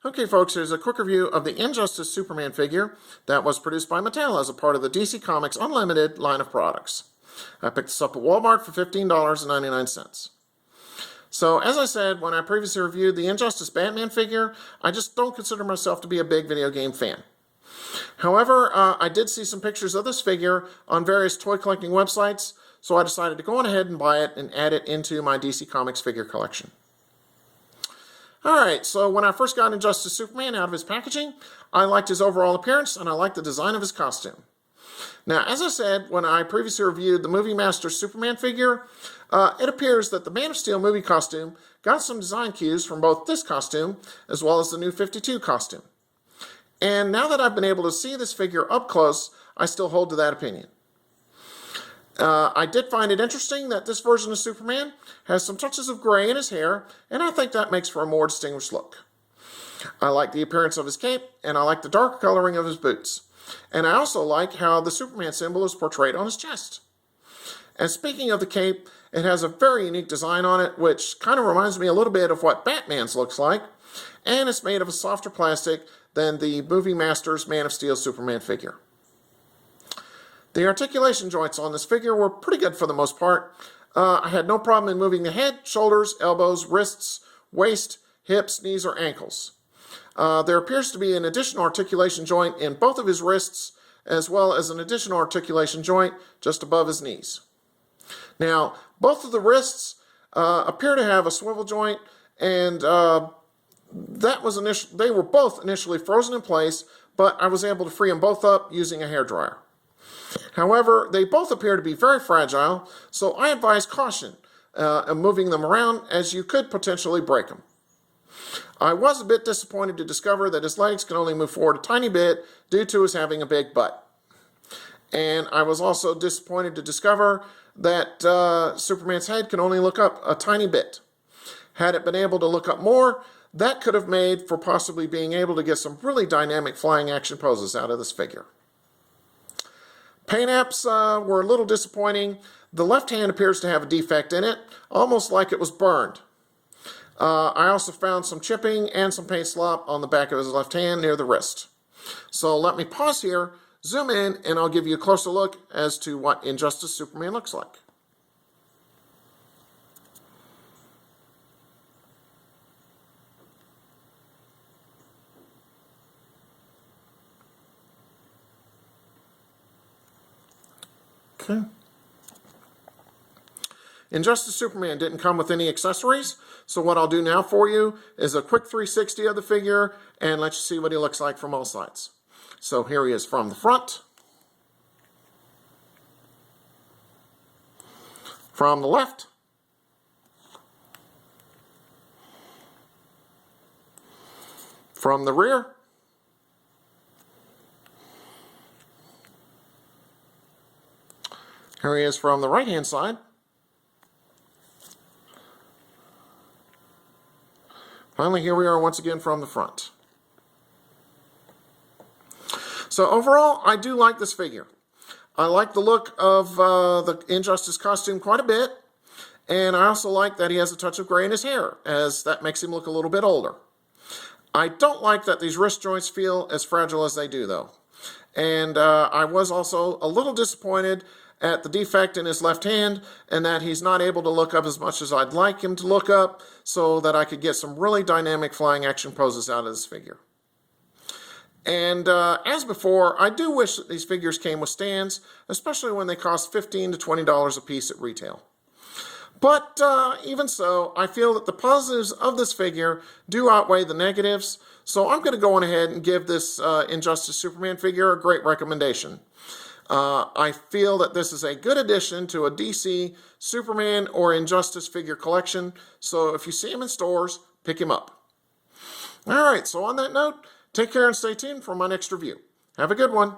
Okay, folks, here's a quick review of the Injustice Superman figure that was produced by Mattel as a part of the DC Comics Unlimited line of products. I picked this up at Walmart for $15.99. So, as I said when I previously reviewed the Injustice Batman figure, I just don't consider myself to be a big video game fan. However, I did see some pictures of this figure on various toy collecting websites, so I decided to go on ahead and buy it and add it into my DC Comics figure collection. Alright, so when I first got Injustice Superman out of his packaging, I liked his overall appearance and I liked the design of his costume. Now, as I said when I previously reviewed the Movie Master Superman figure, it appears that the Man of Steel movie costume got some design cues from both this costume as well as the New 52 costume. And now that I've been able to see this figure up close, I still hold to that opinion. I did find it interesting that this version of Superman has some touches of gray in his hair, and I think that makes for a more distinguished look. I like the appearance of his cape, and I like the dark coloring of his boots. And I also like how the Superman symbol is portrayed on his chest. And speaking of the cape, it has a very unique design on it, which kind of reminds me a little bit of what Batman's looks like, and it's made of a softer plastic than the Movie Master's Man of Steel Superman figure. The articulation joints on this figure were pretty good for the most part. I had no problem in moving the head, shoulders, elbows, wrists, waist, hips, knees, or ankles. There appears to be an additional articulation joint in both of his wrists, as well as an additional articulation joint just above his knees. Now, both of the wrists appear to have a swivel joint, and they were both initially frozen in place, but I was able to free them both up using a hairdryer. However, they both appear to be very fragile, so I advise caution in moving them around, as you could potentially break them. I was a bit disappointed to discover that his legs can only move forward a tiny bit due to his having a big butt. And I was also disappointed to discover that Superman's head can only look up a tiny bit. Had it been able to look up more, that could have made for possibly being able to get some really dynamic flying action poses out of this figure. Paint apps were a little disappointing. The left hand appears to have a defect in it, almost like it was burned. I also found some chipping and some paint slop on the back of his left hand near the wrist. So let me pause here, zoom in, and I'll give you a closer look as to what Injustice Superman looks like. Okay. Injustice Superman didn't come with any accessories, so what I'll do now for you is a quick 360 of the figure and let you see what he looks like from all sides. So here he is from the front, from the left, from the rear, here he is from the right-hand side. Finally, here we are once again from the front. So overall, I do like this figure. I like the look of the Injustice costume quite a bit. And I also like that he has a touch of gray in his hair, as that makes him look a little bit older. I don't like that these wrist joints feel as fragile as they do, though. And I was also a little disappointed at the defect in his left hand, and that he's not able to look up as much as I'd like him to look up, so that I could get some really dynamic flying action poses out of this figure. And as before, I do wish that these figures came with stands, especially when they cost $15 to $20 a piece at retail. But even so, I feel that the positives of this figure do outweigh the negatives, so I'm going to go on ahead and give this Injustice Superman figure a great recommendation. I feel that this is a good addition to a DC, Superman, or Injustice figure collection, so if you see him in stores, pick him up. Alright, so on that note, take care and stay tuned for my next review. Have a good one.